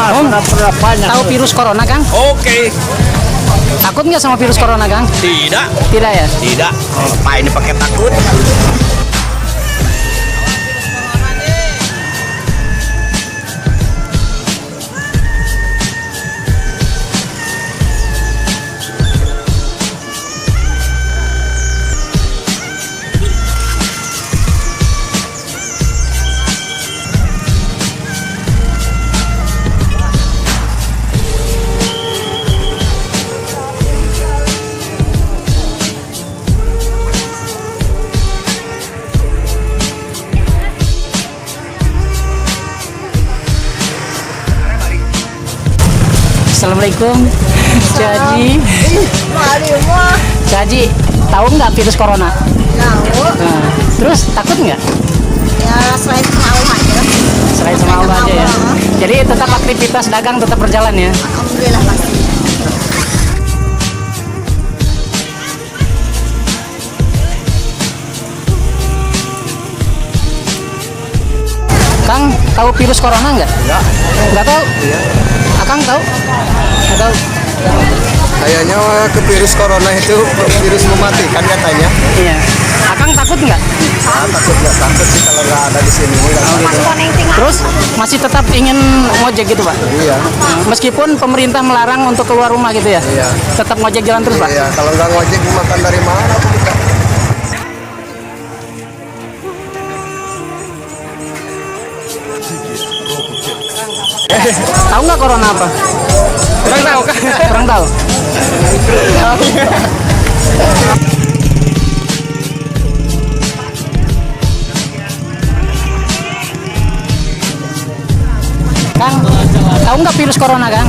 Tahu virus corona, Kang? Oke. Takut nggak sama virus corona, Kang? Tidak. Tidak ya? Tidak. Apa ini pakai takut? Assalamualaikum, Caji. Caji, tahu nggak virus corona? Tahu. Nah, terus takut nggak? Ya selain tahu aja. Selain sama Allah aja ya. Jadi tetap aktivitas dagang tetap berjalan ya. Alhamdulillah masih. Kang, tahu virus corona nggak? Enggak. Nggak tahu? Iya. Akang tahu? Nggak tahu? Kayaknya ke virus corona itu virus mematikan katanya. Iya. Akang takut nggak? Takut nggak takut sih kalau nggak ada di sini. Terus masih tetap ingin ngojek gitu, Pak? Iya. Meskipun pemerintah melarang untuk keluar rumah gitu ya? Iya. Tetap ngojek jalan terus, Pak? Iya. Kalau nggak ngojek makan dari mana tuh kita? Tahu nggak corona apa? Kurang tahu kan? Kurang tahu. Kang, tahu nggak virus corona, Kang?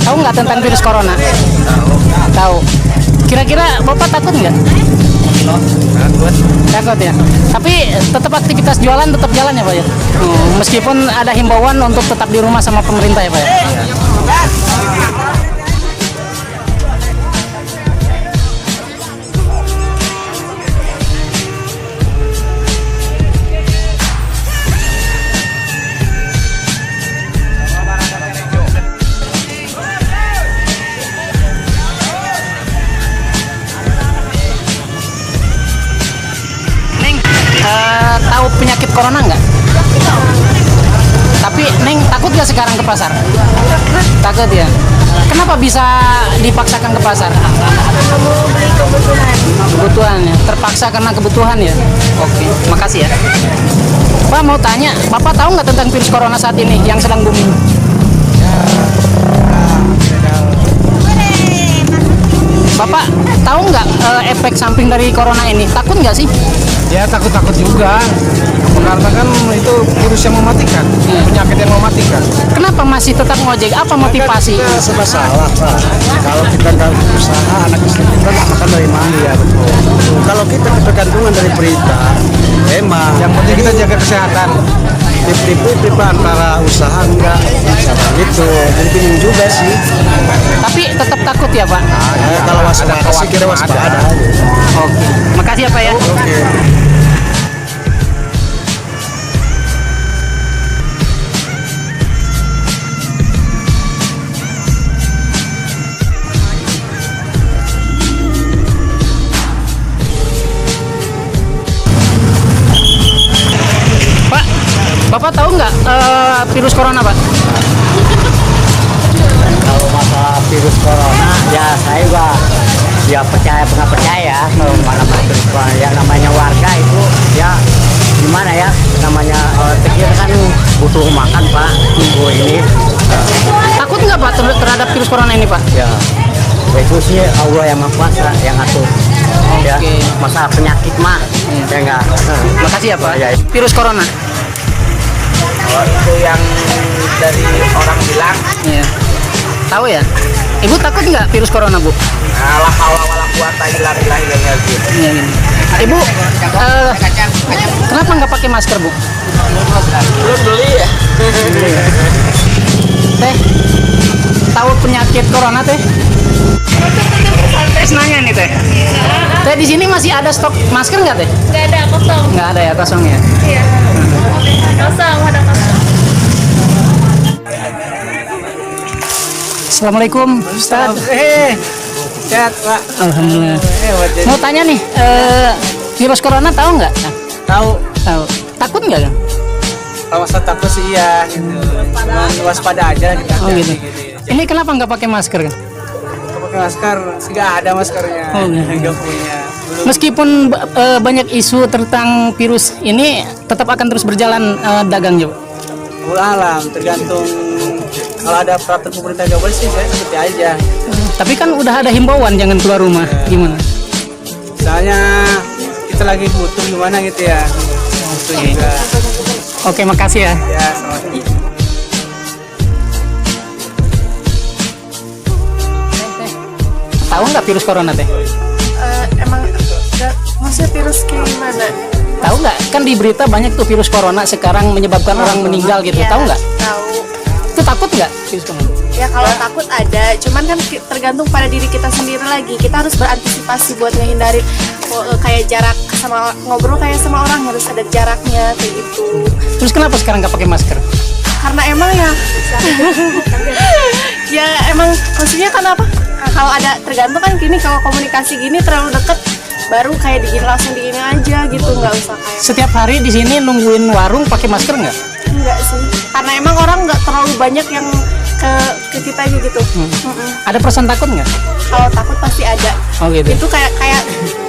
Tahu nggak tentang virus corona? Tahu. Kira-kira Bapak takut nggak? Takut ya. Tapi tetap aktivitas jualan tetap jalan ya, Pak ya. Meskipun ada himbauan untuk tetap di rumah sama pemerintah ya, Pak ya. Neng, tahu penyakit corona nggak? Tapi Neng takut nggak sekarang ke pasar? Takut ya. Kenapa bisa dipaksakan ke pasar? Beli kebutuhan. Kebutuhan ya. Terpaksa karena kebutuhan ya. Oke, makasih ya. Pak mau tanya, Bapak tahu nggak tentang virus corona saat ini yang sedang booming? Bapak tahu nggak efek samping dari corona ini? Takut nggak sih? Ya takut-takut juga, karena kan itu virus yang mematikan, penyakit yang mematikan. Kenapa masih tetap ngojek? Apa motivasi? Kita serba salah, Pak. Kalau kita nggak usaha, anak istri kita nggak makan dari mana ya, betul. Kalau kita ketergantungan dari berita, emang. Yang penting kita jaga kesehatan. Tipe-tipe antara usaha enggak, gitu. Jadi bingung juga sih. Tapi tetap takut ya, Pak? Ya, kalau waspada sih kira waspada. Oke, makasih ya, Pak ya. Oke. Pak, Bapak tahu nggak virus corona, Pak? Kalau masalah virus corona ya saya juga ya percaya nggak percaya kalau mana virus corona yang namanya warga itu ya gimana ya namanya kita kan butuh makan Pak minggu ini Takut nggak Pak terhadap virus corona ini, Pak? ya itu sih Allah yang Maha Kuasa yang ngatur ya Oke. masalah penyakit mah ya enggak Makasih ya, Pak. Ya, ya. Virus corona. Oh, itu yang dari orang bilang Iya. Tahu ya? Ibu takut nggak virus corona, Bu? la haula wala quwata illa billah. Iya, gini. Ibu, kenapa nggak pakai masker, Bu? Belum beli ya? Teh, tahu penyakit corona, Teh? Teh nanya nih, Teh. Teh, di sini masih ada stok masker nggak, Teh? Nggak ada, kosong. Nggak ada ya, kosong ya. Iya. Kosong, ada kosong. Assalamualaikum Ustaz. Sehat Pak. Alhamdulillah. Hebat jadi. Mau tanya nih, virus corona tahu nggak? Tahu. Tahu. Takut nggak kan? Kalau masa takut sih iya gitu. Cuman waspada aja kita. Oh gitu. Ya. Ini kenapa nggak pakai masker kan? Kalau pakai masker, sih nggak ada maskernya. Oh, iya. Nggak punya. Belum. Meskipun banyak isu tentang virus ini, tetap akan terus berjalan dagang juga. Alam tergantung kalau ada peraturan pemerintah nggak boleh sih saya seperti aja. Tapi kan udah ada himbauan jangan keluar rumah. Gimana? Soalnya kita lagi butuh gimana gitu ya. Butuh juga. Oke, makasih ya. Ya, sama-sama. Tahu nggak virus corona teh? Emang maksudnya virus gimana? Tahu nggak? Kan di berita banyak tuh virus corona sekarang menyebabkan orang meninggal gitu. Ya, Tahu nggak? Tahu. Itu takut nggak virus corona? Ya kalau takut ada, cuman kan tergantung pada diri kita sendiri lagi. Kita harus berantisipasi buat ngehindarin kayak jarak sama ngobrol kayak sama orang harus ada jaraknya kayak gitu. Terus kenapa sekarang nggak pakai masker? Karena emang ya, ya emang maksudnya kenapa? Kalau ada tergantung kan gini kalau komunikasi gini terlalu deket baru kayak digini langsung digini aja gitu nggak usah kayak Setiap hari di sini nungguin warung pakai masker nggak? enggak sih karena emang orang nggak terlalu banyak yang ke kita aja gitu. Ada perasaan takut nggak? Kalau takut pasti ada. Oh gitu. Itu kayak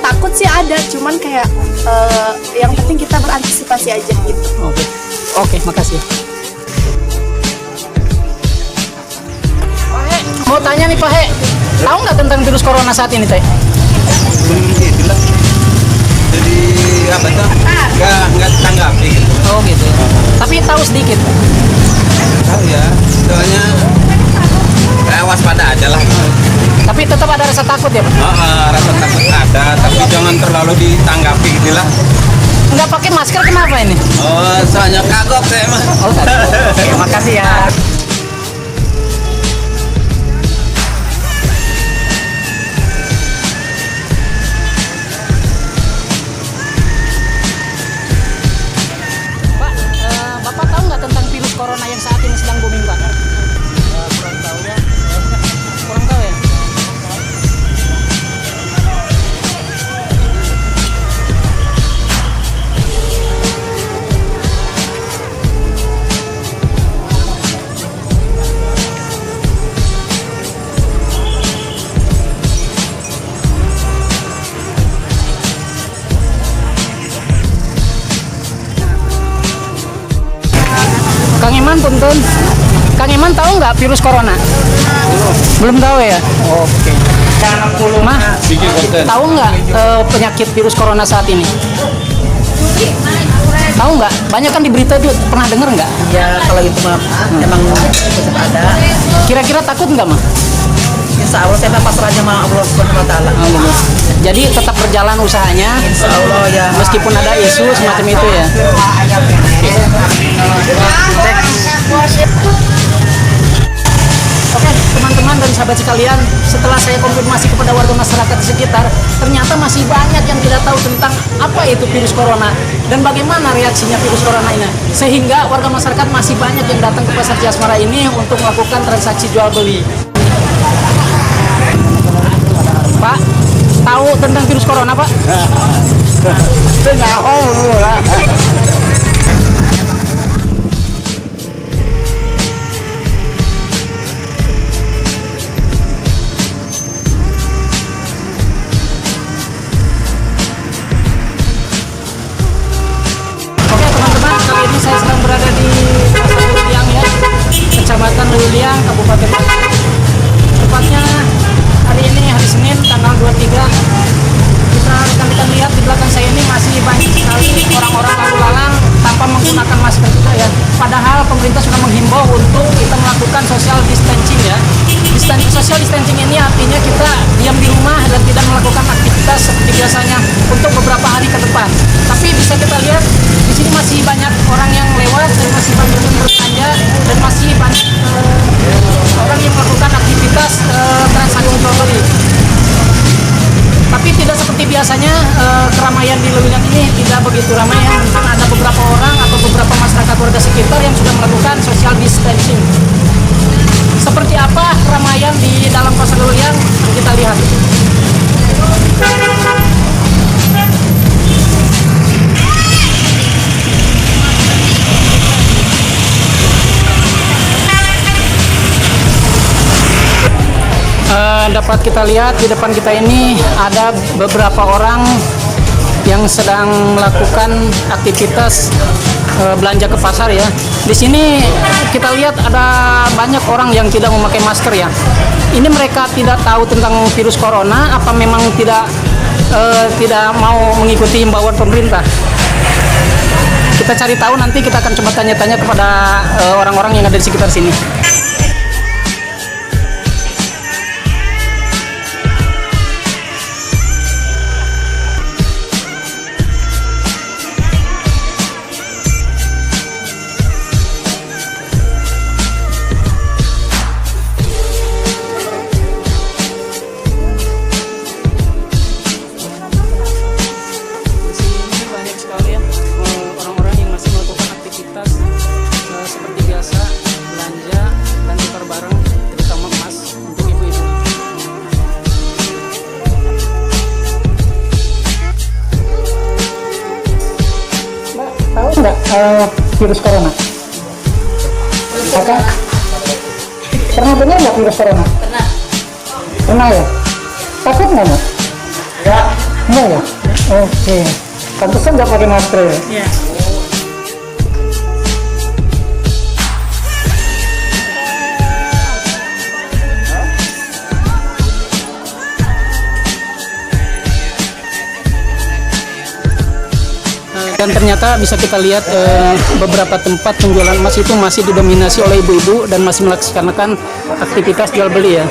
takut sih ada, cuman kayak yang penting kita berantisipasi aja gitu. Oke. Oke, makasih. Mau tanya nih Pak He, tahu nggak tentang virus corona saat ini Teh? Jadi apa tuh? Nggak tanggapi gitu. Oh gitu. Tapi tahu sedikit. Tahu ya. Soalnya waspada aja lah. Tapi tetap ada rasa takut ya Pak? Rasa takut ada, tapi jangan terlalu ditanggapi gitu lah. Nggak pakai masker kenapa ini? Oh, soalnya kagok saya mah. Oh takut. Oke, makasih ya. Pak, Bapak tahu nggak tentang virus corona yang saat ini sedang booming Pak? Kurang tahu ya. Kurang tahu ya? Kang Iman punten. Kang Iman tahu nggak virus corona? Belum tahu ya? Oke. Mah, tahu nggak penyakit virus corona saat ini? Tahu nggak? Banyak kan di berita tuh, pernah dengar nggak? Ya kalau itu mah emang tetap ada. Kira-kira takut nggak mah? Insya Allah saya pasrah aja sama Allah Subhanahu Wa Taala. Jadi tetap berjalan usahanya, Insya Allah ya. meskipun ada isu semacam itu ya. Oke, teman-teman dan sahabat sekalian, setelah saya konfirmasi kepada warga masyarakat di sekitar, ternyata masih banyak yang tidak tahu tentang apa itu virus corona dan bagaimana reaksinya virus corona ini. Sehingga warga masyarakat masih banyak yang datang ke pasar Ciasmara ini untuk melakukan transaksi jual beli. Pak, tahu tentang virus corona, Pak? Oke teman-teman, kali ini saya sedang berada di Pasar Leuliang ya, Kecamatan Leuliang, Kabupaten Bandung. Tepatnya hari ini hari Senin tanggal 23. Kita rekan-rekan lihat di belakang saya ini masih banyak sekali orang-orang lalu lalang tanpa menggunakan masker juga ya. Padahal pemerintah sudah menghimbau untuk kita melakukan social distancing ya. Social distancing ini artinya kita diam di rumah dan tidak melakukan aktivitas seperti biasanya untuk beberapa hari ke depan. Tapi bisa kita lihat di sini masih banyak orang yang lewat dan masih banyak yang berbelanja dan masih banyak orang yang melakukan aktivitas transaksi jual beli. Tapi tidak seperti biasanya keramaian di Leuliang ini tidak begitu ramai ya. Mungkin ada beberapa orang atau beberapa masyarakat warga sekitar yang sudah melakukan social distancing. Seperti apa keramaian di dalam pasar Luliang? Kita lihat. Dapat kita lihat di depan kita ini ada beberapa orang yang sedang melakukan aktivitas belanja ke pasar ya. Di sini kita lihat ada banyak orang yang tidak memakai masker ya. Ini mereka tidak tahu tentang virus corona, apa memang tidak mau mengikuti himbauan pemerintah. Kita cari tahu, nanti kita akan coba tanya-tanya kepada orang-orang yang ada di sekitar sini. Seperti biasa belanja dan tukar barang, terutama emas untuk ibu-ibu. Mbak, tahu nggak virus corona? Kakak? Pernah dengar nggak virus corona? Pernah. Pernah ya? Takut nggak Mbak? Ya. Enggak ya? Oke. Pantesan nggak pakai masker ya? Iya. Dan ternyata bisa kita lihat beberapa tempat penjualan emas itu masih didominasi oleh ibu-ibu dan masih melaksanakan aktivitas jual beli ya.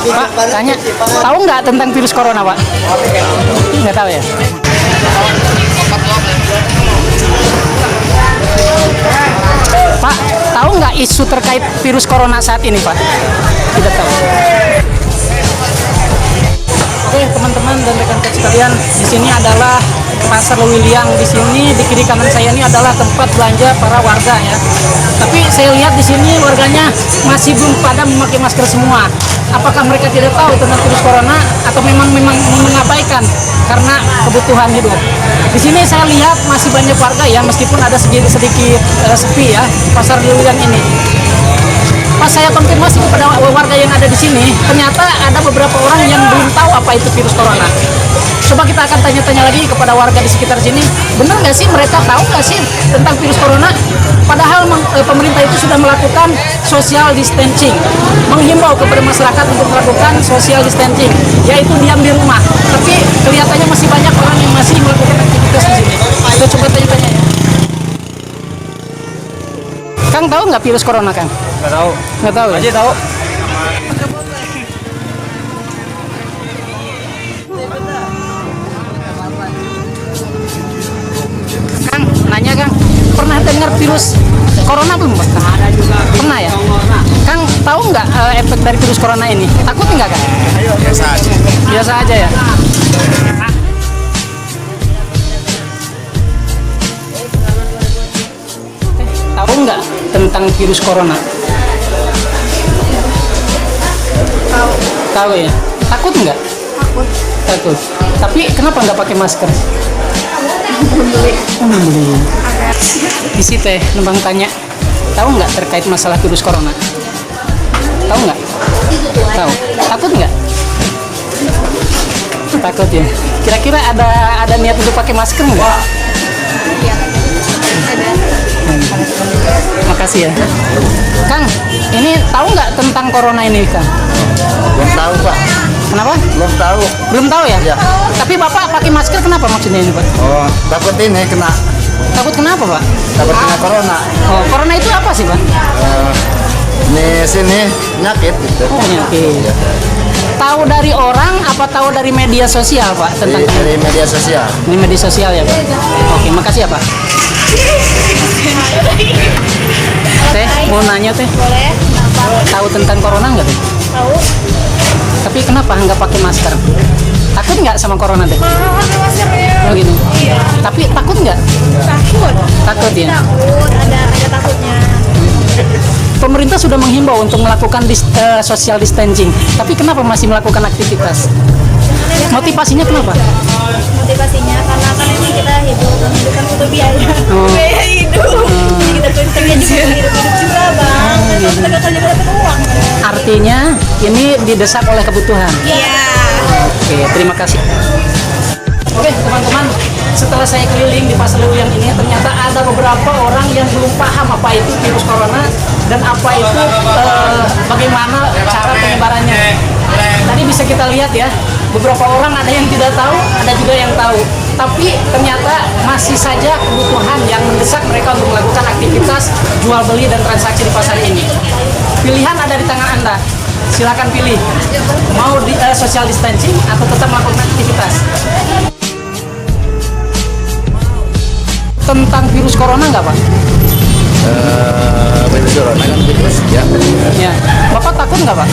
Pak, tanya, tahu nggak tentang virus corona, Pak? Nggak tahu ya? Pak, tahu nggak isu terkait virus corona saat ini, Pak? Tidak tahu. Oke, teman-teman dan rekan-rekan sekalian, di sini adalah Pasar Luiliang. Di sini di kiri kanan saya ini adalah tempat belanja para warga ya. Tapi saya lihat di sini warganya masih belum pada memakai masker semua. Apakah mereka tidak tahu tentang virus corona atau memang mengabaikan karena kebutuhan hidup? Di sini saya lihat masih banyak warga ya, meskipun ada sedikit sepi ya Pasar Luiliang ini. Pas saya konfirmasi kepada warga yang ada di sini, ternyata ada beberapa orang yang belum tahu apa itu virus corona. Coba kita akan tanya-tanya lagi kepada warga di sekitar sini, benar nggak sih mereka tahu nggak sih tentang virus corona? Padahal pemerintah itu sudah melakukan social distancing, menghimbau kepada masyarakat untuk melakukan social distancing, yaitu diam di rumah. Tapi kelihatannya masih banyak orang yang masih melakukan aktivitas di sini. Kita coba tanya-tanya ya. Kang, tahu nggak virus corona, Kang? Nggak tahu. Nggak tahu ya? Aja tahu. Kang, nanya Kang, pernah dengar virus corona belum Pak? Ada juga. Pernah ya? Kang, tahu nggak efek dari virus corona ini? Takut nggak Kang? Biasa aja. Biasa aja ya? Tahu nggak tentang virus corona? Tahu. Tahu ya? Takut nggak? Takut. Takut. Tapi kenapa nggak pakai masker? Beli. Beli. Di situ numpang tanya, tahu nggak terkait masalah virus corona? Tahu nggak? Tahu. Takut nggak? Takut ya. Kira-kira ada niat untuk pakai masker nggak? Makasih ya. Kang, ini tahu nggak tentang corona ini, Kang? Belum tahu Pak. Kenapa? Belum tahu. Belum tahu ya? Iya. Tapi Bapak pakai masker kenapa maksudnya ini, Pak? Oh, takut ini kena. Takut kenapa, Pak? Takut kena corona. Oh, corona itu apa sih, Pak? Ini sini penyakit gitu. Oh, penyakit. Tahu dari orang apa tahu dari media sosial, Pak? Tentang Dari media sosial. ini media sosial ya, Pak? Oke, makasih ya, Pak. Teh, mau nanya Teh, Boleh? Kenapa? tahu tentang corona nggak Teh? Tahu. Tapi kenapa nggak pakai masker? Takut nggak sama corona teh? Pakai maskernya. Oh gitu. Iya. Tapi takut nggak? Takut. Takut ya. Takut. Ada takutnya. Pemerintah sudah menghimbau untuk melakukan social distancing. Tapi kenapa masih melakukan aktivitas? Motivasinya kenapa? Motivasinya karena kan ini kita hidup kan butuh biaya. Oh. Biaya hidup. Jadi kita kerja juga hidup juga bang. Kita kerja juga dapat uang. Artinya ini didesak oleh kebutuhan. Iya. Oke, terima kasih. Oke, teman-teman, setelah saya keliling di Pasar Leuwiang ini, ternyata ada beberapa orang yang belum paham apa itu virus corona dan apa itu bagaimana cara penyebarannya. Tadi bisa kita lihat ya, beberapa orang ada yang tidak tahu, ada juga yang tahu. Tapi ternyata masih saja kebutuhan yang mendesak mereka untuk melakukan aktivitas jual beli dan transaksi di pasar ini. Pilihan ada di tangan Anda. Silakan pilih, mau di social distancing atau tetap melakukan aktivitas. Tentang virus corona nggak Pak? Virus corona kan virus ya. Ya. Bapak takut nggak Pak?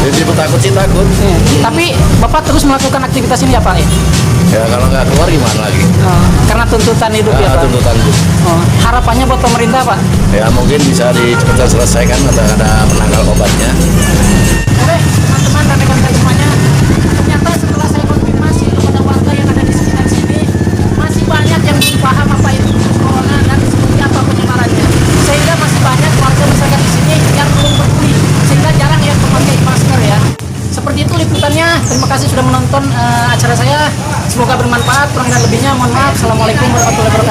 Jadi takut sih takut. Ya. Tapi Bapak terus melakukan aktivitas ini ya Pak? Ya kalau nggak keluar gimana lagi? Karena tuntutan hidup ya Pak? Tuntutan hidup. Oh, harapannya buat pemerintah Pak? Ya mungkin bisa cepat selesaikan, ada penanggal obatnya. Oke, teman-teman dan rekan-rekan semuanya, ternyata setelah saya konfirmasi kepada warga yang ada di sekitar sini, masih banyak yang belum paham apa itu virus corona dan seperti apa penyebarannya. Sehingga masih banyak warga masyarakat di sini yang belum peduli, sehingga jarang yang memakai masker ya. Seperti itu liputannya. Terima kasih sudah menonton acara saya. Semoga bermanfaat. Kurang dan lebihnya mohon maaf. Assalamualaikum warahmatullahi wabarakatuh.